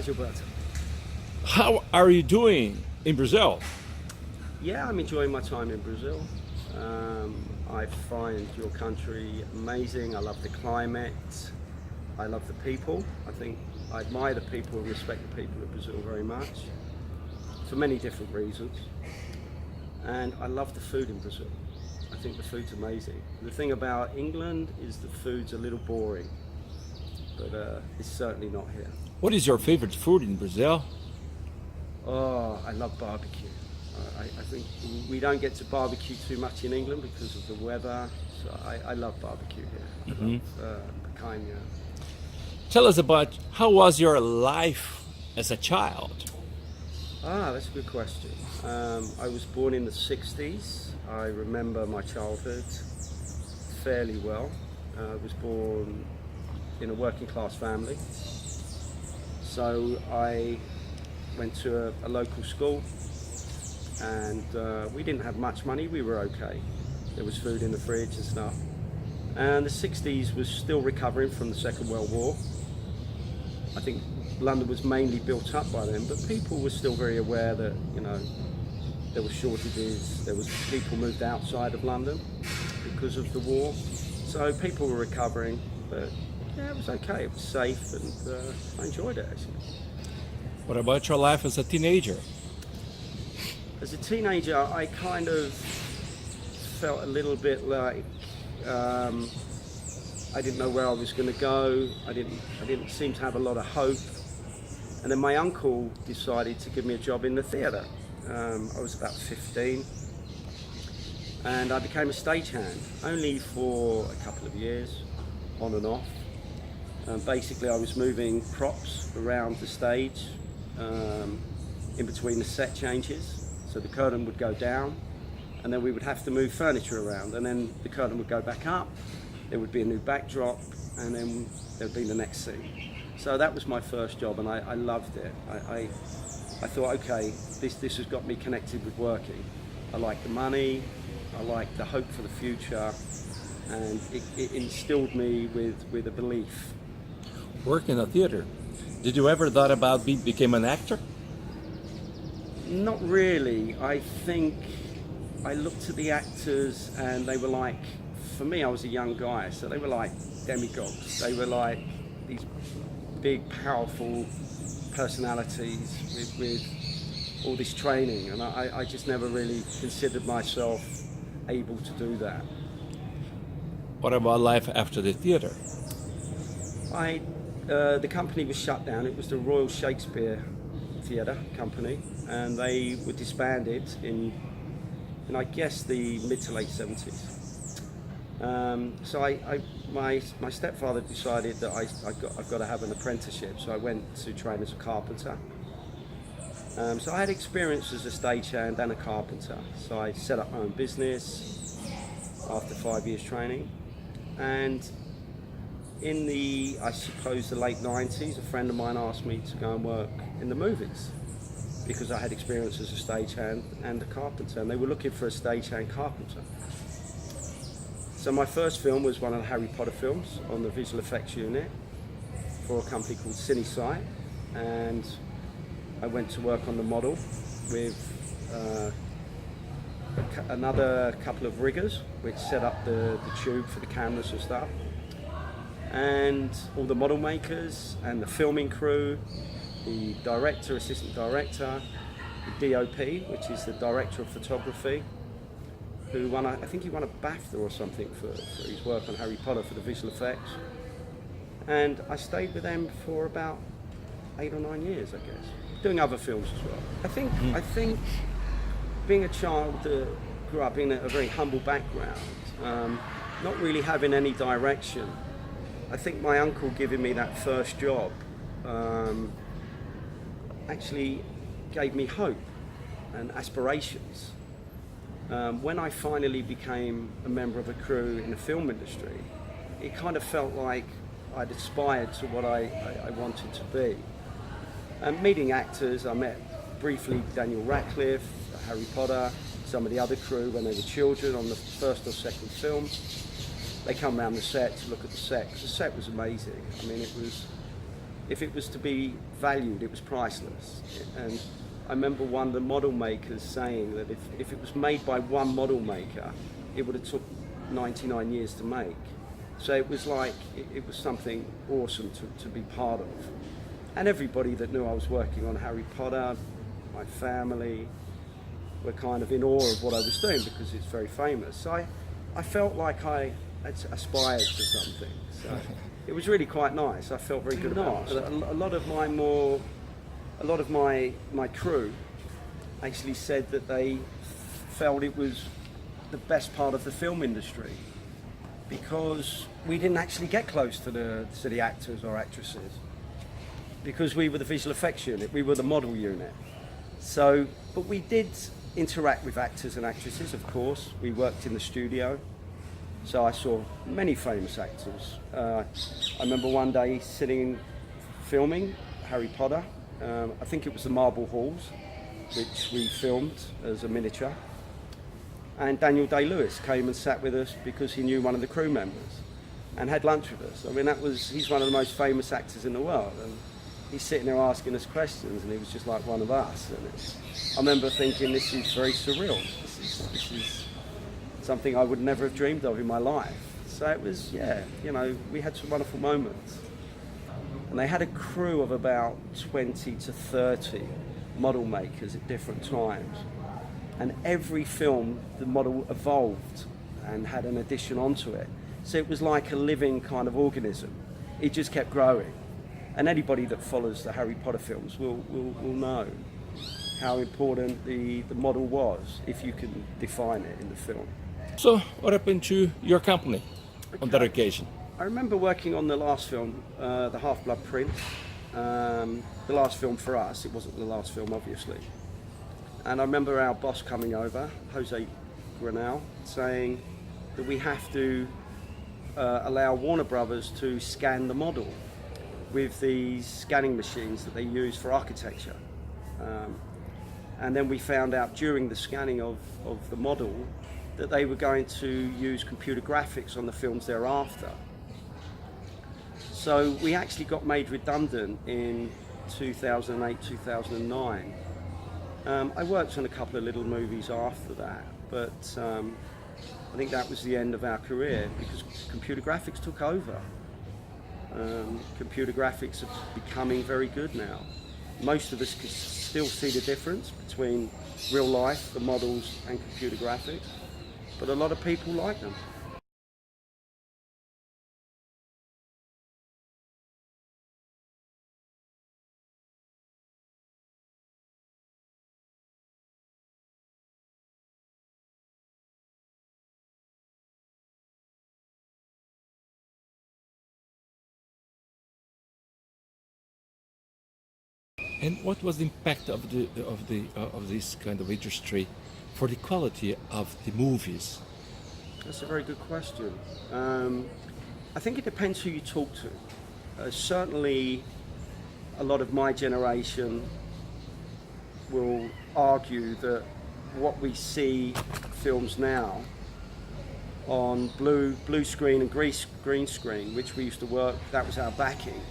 Gilberto. How are you doing in Brazil? Yeah, I'm enjoying my time in Brazil. I find your country amazing. I love the climate. I love the people. I think I admire the people and respect the people of Brazil very much for many different reasons. And I love the food in Brazil. I think the food's amazing. The thing about England is the food's a little boring, but it's certainly not here. What is your favorite food in Brazil? Oh, I love barbecue. I think we don't get to barbecue too much in England because of the weather, so I love barbecue here. I love picanha. Tell us about how was your life as a child? That's a good question. I was born in the 60s. I remember my childhood fairly well. I was born in a working class family. So I went to a local school, and we didn't have much money. We were okay. There was food in the fridge and stuff. And the 60s was still recovering from the Second World War. I think London was mainly built up by then, but people were still very aware that, you know, there were shortages, people moved outside of London because of the war. So people were recovering, but yeah, it was okay, it was safe, and I enjoyed it actually. What about your life as a teenager? As a teenager, I kind of felt a little bit like I didn't know where I was going to go. I didn't seem to have a lot of hope. And then my uncle decided to give me a job in the theatre. I was about 15, and I became a stagehand, only for a couple of years, on and off. Basically, I was moving props around the stage in between the set changes. So the curtain would go down, and then we would have to move furniture around, and then the curtain would go back up, there would be a new backdrop, and then there would be the next scene. So that was my first job, and I loved it. I thought, okay, this has got me connected with working. I like the money, I like the hope for the future, and it instilled me with a belief. Work in a theater. Did you ever thought about become an actor? Not really. I think I looked at the actors and they were like, for me, I was a young guy, so they were like demigods. They were like these big, powerful personalities with all this training, and I just never really considered myself able to do that. What about life after the theater? The company was shut down. It was the Royal Shakespeare Theatre Company, and they were disbanded in I guess the mid to late 70s. So my stepfather decided that I've got to have an apprenticeship, so I went to train as a carpenter. So I had experience as a stagehand and a carpenter. So I set up my own business after 5 years training, and in the, I suppose, the late 90s, a friend of mine asked me to go and work in the movies because I had experience as a stagehand and a carpenter, and they were looking for a stagehand carpenter. So my first film was one of the Harry Potter films on the visual effects unit for a company called CineSight, and I went to work on the model with another couple of riggers which set up the tube for the cameras and stuff, and all the model makers and the filming crew, the director, assistant director, the DOP, which is the director of photography, who won, I think he won a BAFTA or something for his work on Harry Potter for the visual effects. And I stayed with them for about 8 or 9 years, I guess, doing other films as well. I think being a child that grew up in a very humble background, not really having any direction, I think my uncle giving me that first job actually gave me hope and aspirations. When I finally became a member of a crew in the film industry, it kind of felt like I'd aspired to what I wanted to be. And meeting actors, I met briefly Daniel Radcliffe, Harry Potter, some of the other crew when they were children on the first or second film. They come around the set to look at the set, because the set was amazing. I mean, it if it was to be valued, it was priceless. And I remember one of the model makers saying that if it was made by one model maker, it would have took 99 years to make. So it was like, it was something awesome to be part of. And everybody that knew I was working on Harry Potter, my family, were kind of in awe of what I was doing because it's very famous. So I felt like I had aspired to something. So it was really quite nice. I felt very good about it. A lot of my crew actually said that they felt it was the best part of the film industry because we didn't actually get close to the actors or actresses because we were the visual effects unit, we were the model unit. So, but we did interact with actors and actresses, of course. We worked in the studio, so I saw many famous actors. I remember one day sitting filming Harry Potter. I think it was the Marble Halls, which we filmed as a miniature. And Daniel Day-Lewis came and sat with us because he knew one of the crew members and had lunch with us. I mean, he's one of the most famous actors in the world. And he's sitting there asking us questions and he was just like one of us. And I remember thinking, this is very surreal. This is something I would never have dreamed of in my life. So it was, yeah, you know, we had some wonderful moments. And they had a crew of about 20 to 30 model makers at different times. And every film, the model evolved and had an addition onto it. So it was like a living kind of organism. It just kept growing. And anybody that follows the Harry Potter films will know how important the model was, if you can define it in the film. So, what happened to your company on that occasion? I remember working on the last film, The Half-Blood Prince. The last film for us, it wasn't the last film obviously. And I remember our boss coming over, Jose Granell, saying that we have to allow Warner Brothers to scan the model with these scanning machines that they use for architecture. And then we found out during the scanning of the model that they were going to use computer graphics on the films thereafter. So we actually got made redundant in 2008, 2009. I worked on a couple of little movies after that, but I think that was the end of our career because computer graphics took over. Computer graphics are becoming very good now. Most of us can still see the difference between real life, the models, and computer graphics, but a lot of people like them. And what was the impact of this kind of industry for the quality of the movies? That's a very good question. I think it depends who you talk to. Certainly, a lot of my generation will argue that what we see films now on blue screen and green screen, which we used to work, that was our backing.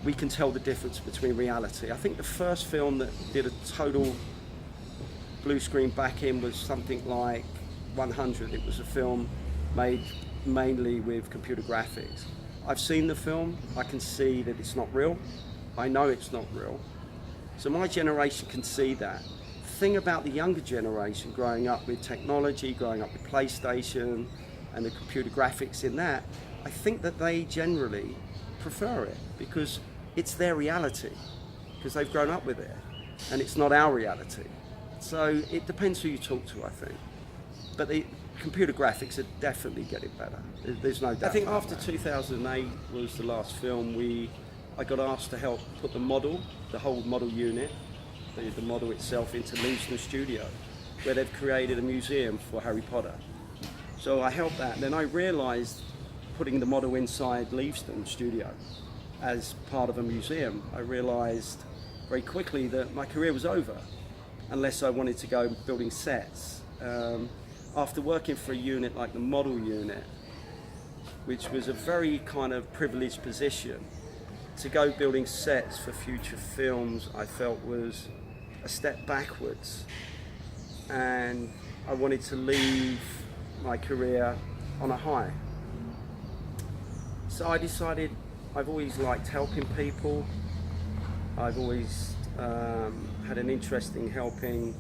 We can tell the difference between reality. I think the first film that did a total blue screen back-in was something like 100. It was a film made mainly with computer graphics. I've seen the film, I can see that it's not real. I know it's not real. So my generation can see that. The thing about the younger generation growing up with technology, growing up with PlayStation and the computer graphics in that, I think that they generally prefer it because it's their reality, because they've grown up with it, and it's not our reality. So it depends who you talk to, I think. But the computer graphics are definitely getting better. There's no doubt. I think after 2008 was the last film, I got asked to help put the whole model unit, the model itself, into Leavesden Studio, where they've created a museum for Harry Potter. So I helped that, and then I realised putting the model inside Leavesden Studio as part of a museum, I realised very quickly that my career was over unless I wanted to go building sets. After working for a unit like the model unit, which was a very kind of privileged position, to go building sets for future films, I felt was a step backwards, and I wanted to leave my career on a high. So I decided I've always liked helping people. I've always had an interest in helping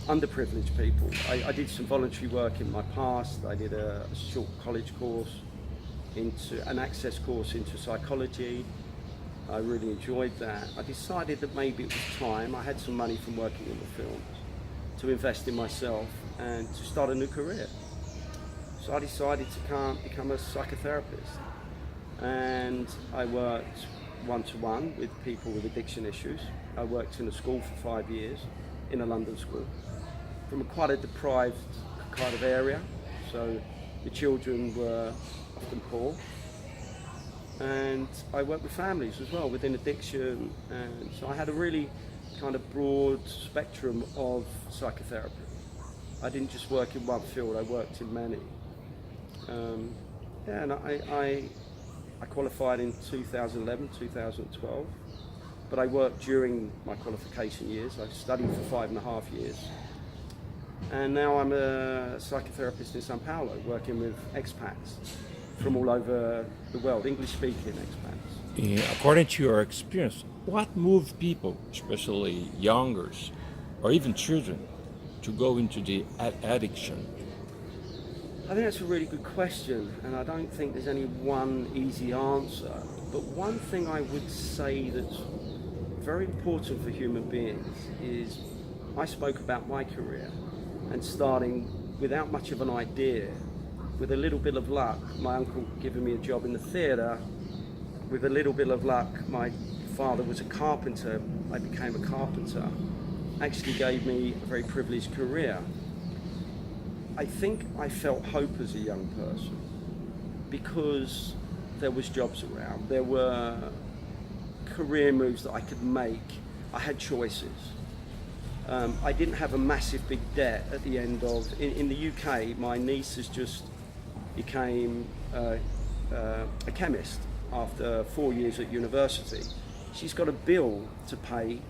underprivileged people. I did some voluntary work in my past. I did a short college course, into an access course into psychology. I really enjoyed that. I decided that maybe it was time. I had some money from working in the films to invest in myself and to start a new career. So I decided to become a psychotherapist, and I worked one-to-one with people with addiction issues. I worked in a school for 5 years, in a London school, from quite a deprived kind of area, so the children were often poor. And I worked with families as well within addiction, and so I had a really kind of broad spectrum of psychotherapy. I didn't just work in one field, I worked in many. And I qualified in 2011, 2012, but I worked during my qualification years. I studied for 5.5 years. And now I'm a psychotherapist in Sao Paulo, working with expats from all over the world, English-speaking expats. According to your experience, what moved people, especially youngers or even children, to go into the addiction? I think that's a really good question, and I don't think there's any one easy answer. But one thing I would say that's very important for human beings is, I spoke about my career and starting without much of an idea, with a little bit of luck, my uncle giving me a job in the theatre. With a little bit of luck, my father was a carpenter, I became a carpenter. Actually gave me a very privileged career. I think I felt hope as a young person because there was jobs around, there were career moves that I could make, I had choices. I didn't have a massive big debt at the end of, in the UK, my niece has just became a chemist after 4 years at university. She's got a bill to pay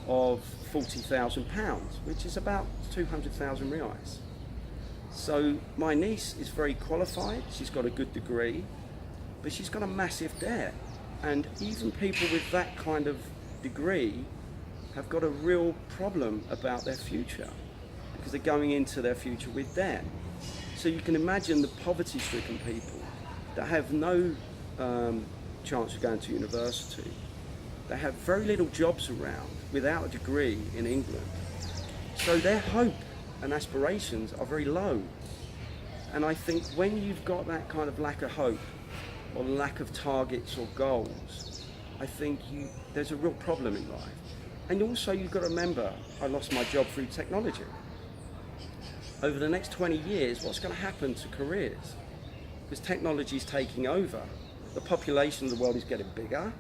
of £40,000, which is about 200,000 reais. So my niece is very qualified, she's got a good degree, but she's got a massive debt. And even people with that kind of degree have got a real problem about their future because they're going into their future with debt. So you can imagine the poverty-stricken people that have no chance of going to university. They have very little jobs around without a degree in England. So their hope and aspirations are very low. And I think when you've got that kind of lack of hope or lack of targets or goals, I think there's a real problem in life. And also you've got to remember, I lost my job through technology. Over the next 20 years, what's going to happen to careers? Because technology is taking over. The population of the world is getting bigger.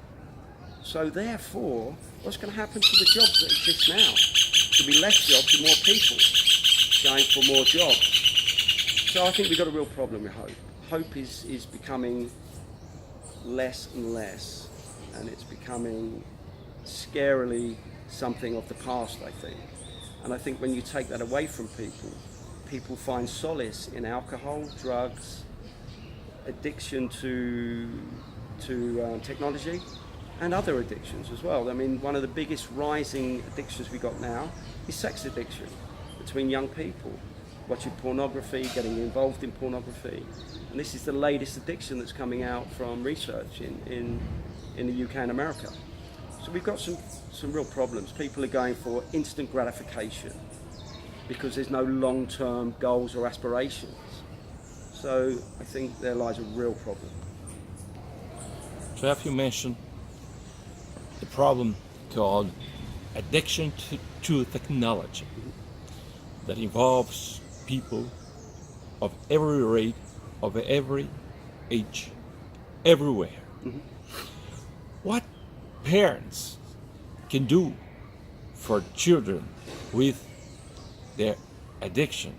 So therefore, what's going to happen to the jobs that exist now? There'll be less jobs and more people going for more jobs. So I think we've got a real problem with hope. Hope is becoming less and less, and it's becoming scarily something of the past, I think. And I think when you take that away from people, people find solace in alcohol, drugs, addiction to technology, and other addictions as well. I mean, one of the biggest rising addictions we got now is sex addiction between young people, watching pornography, getting involved in pornography. And this is the latest addiction that's coming out from research in the UK and America. So we've got some real problems. People are going for instant gratification because there's no long-term goals or aspirations. So I think there lies a real problem. Geoff, you mentioned the problem called addiction to technology that involves people of every rate, of every age, everywhere. Mm-hmm. What parents can do for children with their addiction?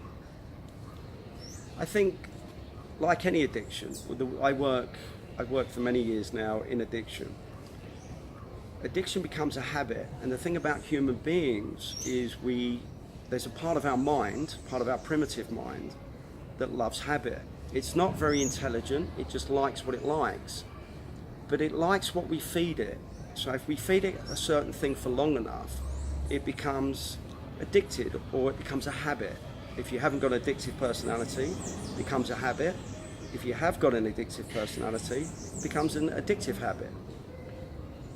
I think, like any addiction, I've worked for many years now in addiction, addiction becomes a habit. And the thing about human beings is there's a part of our mind, part of our primitive mind, that loves habit. It's not very intelligent, it just likes what it likes. But it likes what we feed it. So if we feed it a certain thing for long enough, it becomes addicted, or it becomes a habit. If you haven't got an addictive personality, it becomes a habit. If you have got an addictive personality, it becomes an addictive habit.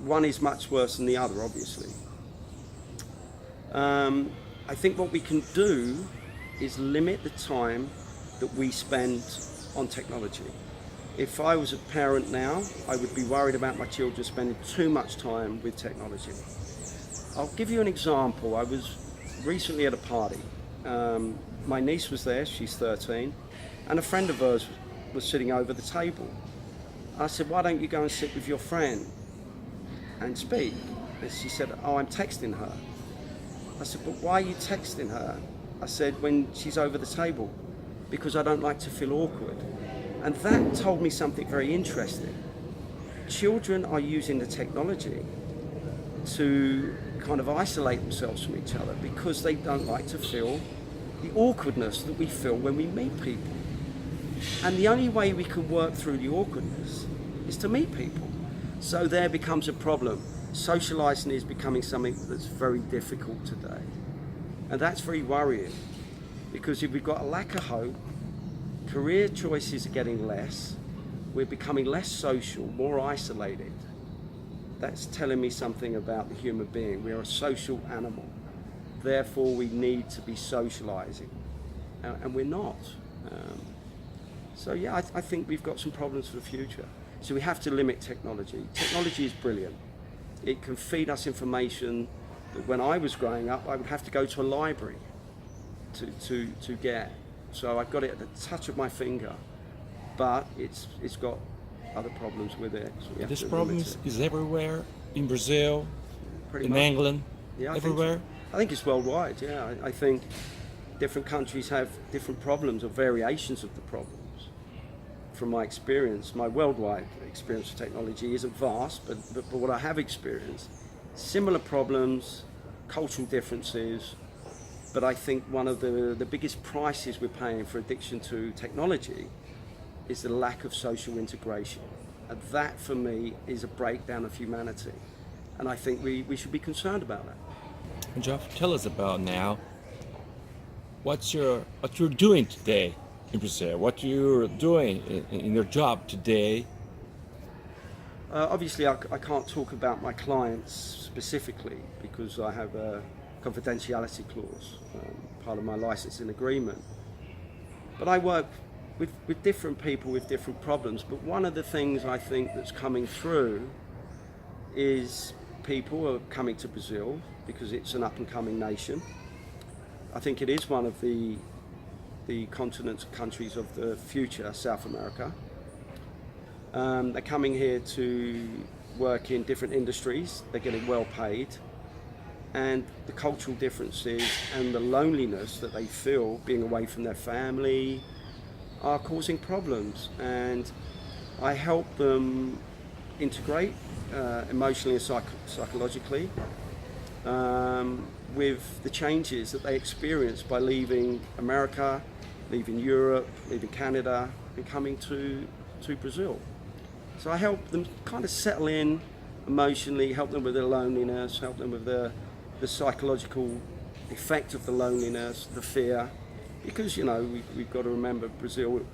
One is much worse than the other, obviously. I think what we can do is limit the time that we spend on technology. If I was a parent now, I would be worried about my children spending too much time with technology. I'll give you an example. I was recently at a party. My niece was there, she's 13, and a friend of hers was sitting over the table. I said, why don't you go and sit with your friend and speak? And she said, oh, I'm texting her. I said, but why are you texting her? I said, when she's over the table, because I don't like to feel awkward. And that told me something very interesting. Children are using the technology to kind of isolate themselves from each other because they don't like to feel the awkwardness that we feel when we meet people. And the only way we can work through the awkwardness is to meet people. So there becomes a problem. Socializing is becoming something that's very difficult today. And that's very worrying, because if we've got a lack of hope, career choices are getting less, we're becoming less social, more isolated. That's telling me something about the human being. We are a social animal. Therefore, we need to be socializing, and we're not. So yeah, I think we've got some problems for the future. So we have to limit technology. Technology is brilliant. It can feed us information that when I was growing up, I would have to go to a library to get. So I've got it at the touch of my finger, but it's got other problems with it. So this problem is everywhere, in Brazil, Pretty in much. England, Yeah, everywhere. I think it's worldwide, yeah. I think different countries have different problems or variations of the problems. From my experience, my worldwide experience of technology isn't vast, but what I have experienced, similar problems, cultural differences, but I think one of the biggest prices we're paying for addiction to technology is the lack of social integration. And that, for me, is a breakdown of humanity. And I think we should be concerned about that. Geoff, tell us about now. What you're doing today in Brazil? What you're doing in your job today? Obviously, I can't talk about my clients specifically because I have a confidentiality clause, part of my licensing agreement. But I work with different people with different problems. But one of the things I think that's coming through is people are coming to Brazil because it's an up-and-coming nation. I think it is one of the continents, countries of the future, South America. They're coming here to work in different industries. They're getting well paid. And the cultural differences and the loneliness that they feel being away from their family are causing problems. And I help them integrate emotionally and psychologically with the changes that they experience by leaving America, leaving Europe, leaving Canada, and coming to Brazil. So I help them kind of settle in emotionally, help them with their loneliness, help them with the psychological effect of the loneliness, the fear. Because, you know, we've got to remember Brazil,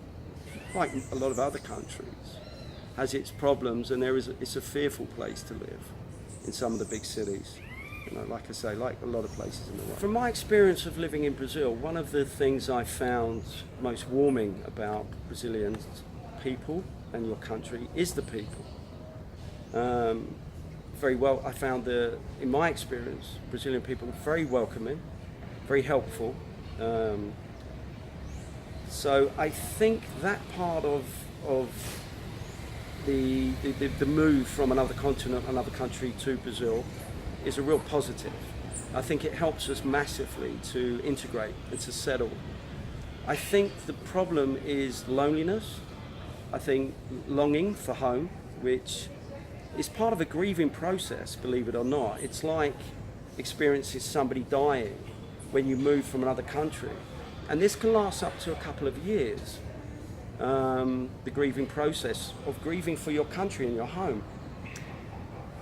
like a lot of other countries, has its problems, and it's a fearful place to live in some of the big cities. You know, like I say, like a lot of places in the world. From my experience of living in Brazil, one of the things I found most warming about Brazilian people and your country is the people. Very well, I found in my experience, Brazilian people are very welcoming, very helpful. So I think that part of the move from another continent, another country to Brazil is a real positive. I think it helps us massively to integrate and to settle. I think the problem is loneliness. I think longing for home, which it's part of a grieving process, believe it or not. It's like experiencing somebody dying when you move from another country. And this can last up to a couple of years, the grieving process of grieving for your country and your home.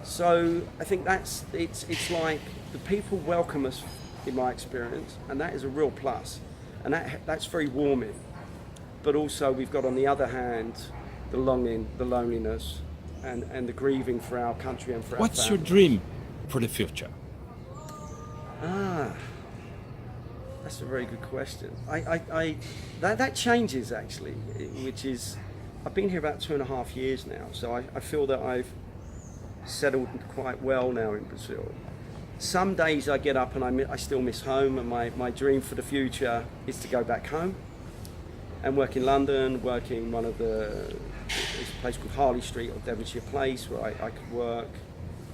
So I think it's like the people welcome us, in my experience, and that is a real plus. And that's very warming. But also we've got, on the other hand, the longing, the loneliness, and the grieving for our country and for our family. What's your dream for the future? That's a very good question. That changes, actually, which is, I've been here about 2.5 years now, so I feel that I've settled quite well now in Brazil. Some days I get up and I still miss home, and my dream for the future is to go back home and work in London, work in there's a place called Harley Street or Devonshire Place where I could work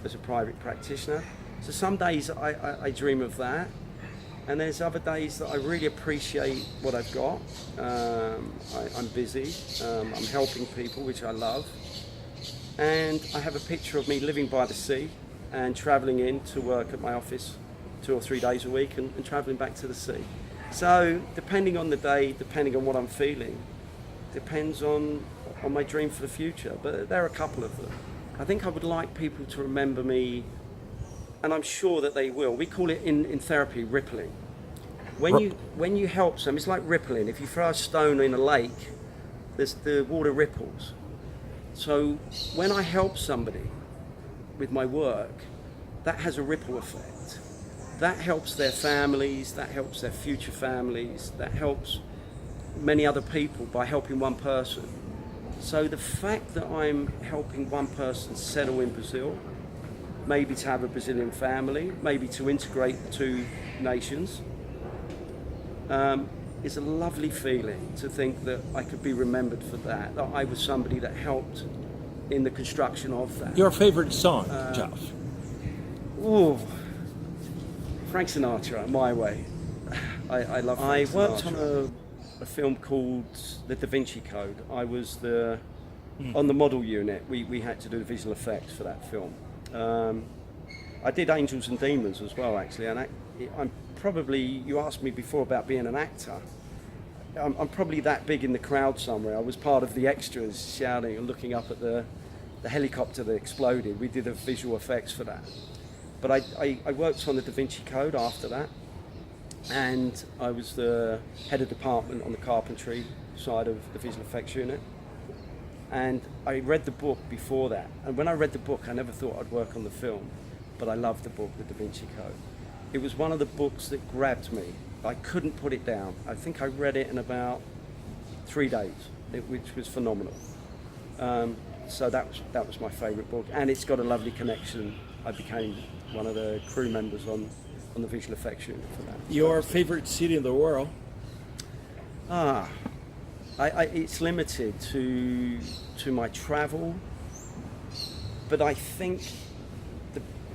as a private practitioner. So some days I dream of that, and there's other days that I really appreciate what I've got. I'm busy, I'm helping people, which I love, and I have a picture of me living by the sea and travelling in to work at my office 2 or 3 days a week and travelling back to the sea. So depending on the day, depending on what I'm feeling, depends on my dream for the future, but there are a couple of them. I think I would like people to remember me, and I'm sure that they will. We call it in therapy rippling. When you help some, it's like rippling. If you throw a stone in a lake, the water ripples. So when I help somebody with my work, that has a ripple effect. That helps their families, that helps their future families, that helps many other people by helping one person. So the fact that I'm helping one person settle in Brazil, maybe to have a Brazilian family, maybe to integrate the two nations, is a lovely feeling to think that I could be remembered for that I was somebody that helped in the construction of that. Your favorite song, Geoff? Oh, Frank Sinatra, My Way. I love Frank Sinatra. I worked on a film called The Da Vinci Code. I was on the model unit. We had to do the visual effects for that film. I did Angels and Demons as well, actually, and I'm probably, you asked me before about being an actor. I'm probably that big in the crowd somewhere. I was part of the extras shouting and looking up at the helicopter that exploded. We did the visual effects for that. But I worked on the Da Vinci Code after that, and I was the head of department on the carpentry side of the visual effects unit. And I read the book before that, and when I read the book I never thought I'd work on the film, but I loved the book, the Da Vinci Code. It was one of the books that grabbed me. I couldn't put it down. I think I read it in about 3 days, which was phenomenal. So that was my favourite book, and it's got a lovely connection. I became one of the crew members on the visual effects unit for that. Your favorite city in the world? It's limited to my travel, but I think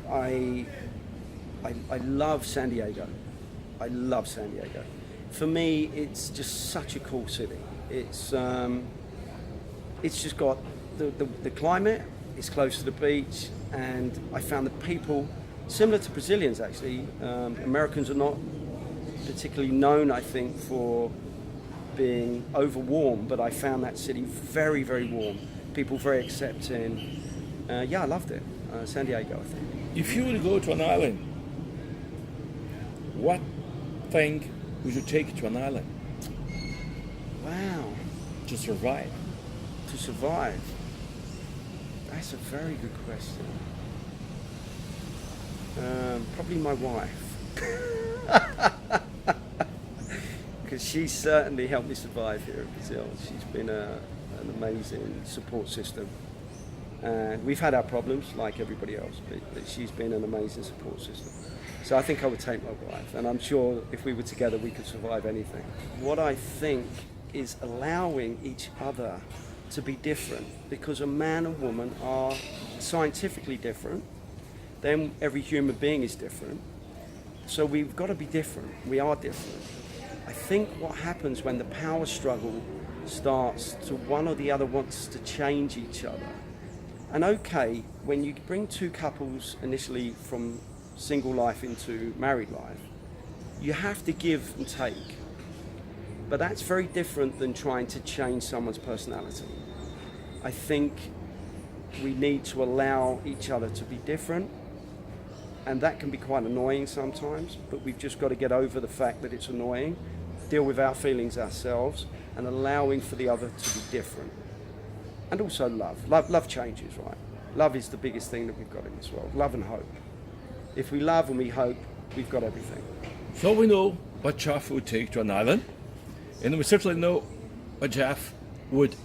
I love San Diego. I love San Diego. For me, it's just such a cool city. It's just got the climate. It's close to the beach, and I found the people similar to Brazilians. Actually, Americans are not particularly known, I think, for being over warm, but I found that city very, very warm. People very accepting. I loved it. San Diego, I think. If you would go to an island, what thing would you take to an island? Wow. To survive. To survive. That's a very good question. Probably my wife. Because she certainly helped me survive here in Brazil. She's been an amazing support system. And we've had our problems like everybody else, but she's been an amazing support system. So I think I would take my wife, and I'm sure if we were together we could survive anything. What I think is allowing each other to be different, because a man and woman are scientifically different, then every human being is different. So we've got to be different. We are different. I think what happens when the power struggle starts to one or the other wants to change each other, And okay, when you bring two couples initially from single life into married life, you have to give and take. But that's very different than trying to change someone's personality. I think we need to allow each other to be different, and that can be quite annoying sometimes, but we've just got to get over the fact that it's annoying, deal with our feelings ourselves, and allowing for the other to be different. And also love changes, right? Love is the biggest thing that we've got in this world, love and hope. If we love and we hope, we've got everything. So we know what Geoff would take to an island, and we certainly know what Geoff would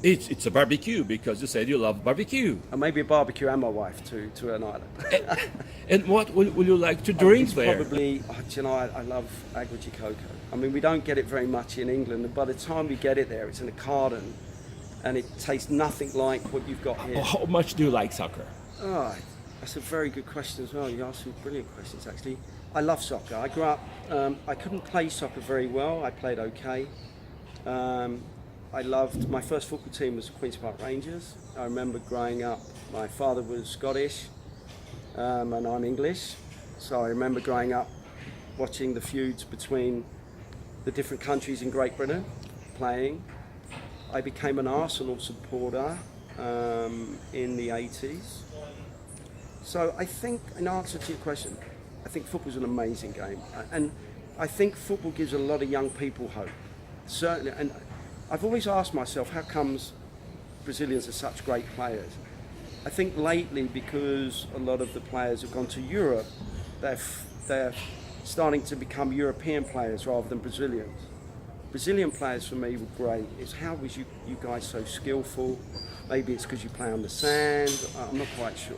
eat. It's a barbecue, because you said you love barbecue. And maybe a barbecue and my wife to an island. And what will you like to drink there? Probably, I love agua de coco. I mean, we don't get it very much in England, and by the time we get it there, it's in a carton, and it tastes nothing like what you've got here. How much do you like soccer? Oh, that's a very good question as well. You asked some brilliant questions, actually. I love soccer. I grew up, I couldn't play soccer very well. I played okay. I loved, my first football team was Queen's Park Rangers. I remember growing up, my father was Scottish, and I'm English. So I remember growing up watching the feuds between the different countries in Great Britain playing. I became an Arsenal supporter in the 80s. So I think, in answer to your question, I think football's an amazing game. And I think football gives a lot of young people hope. Certainly, and I've always asked myself, how comes Brazilians are such great players? I think lately, because a lot of the players have gone to Europe, they're starting to become European players rather than Brazilians. Brazilian players for me were great. It's how was you guys so skillful? Maybe it's because you play on the sand. I'm not quite sure.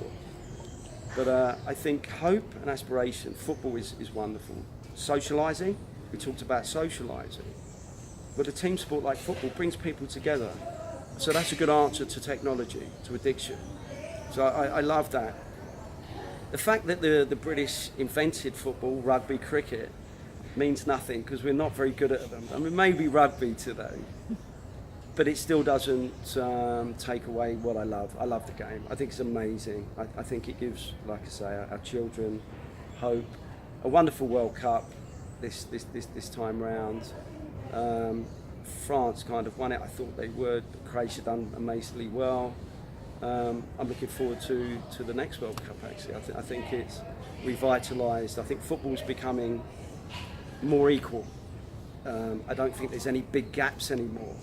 But I think hope and aspiration, football is wonderful. Socialising, we talked about socialising. But a team sport like football brings people together. So that's a good answer to technology, to addiction. So I love that. The fact that the British invented football, rugby, cricket, means nothing because we're not very good at them. I mean, maybe rugby today, but it still doesn't take away what I love. I love the game. I think it's amazing. I think it gives, like I say, our children hope. A wonderful World Cup this time round. France kind of won it. I thought they would, but Croatia done amazingly well. I'm looking forward to the next World Cup, actually. I think it's revitalised. I think football's becoming more equal. I don't think there's any big gaps anymore.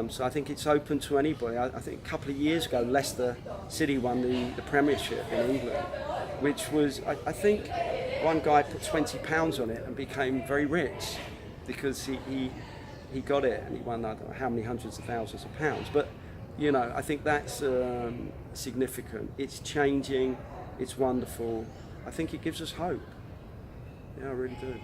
So I think it's open to anybody. I think a couple of years ago, Leicester City won the Premiership in England, which was, I think, one guy put £20 on it and became very rich because he got it and he won, I don't know how many hundreds of thousands of pounds. But, you know, I think that's significant. It's changing. It's wonderful. I think it gives us hope. Yeah, I really do.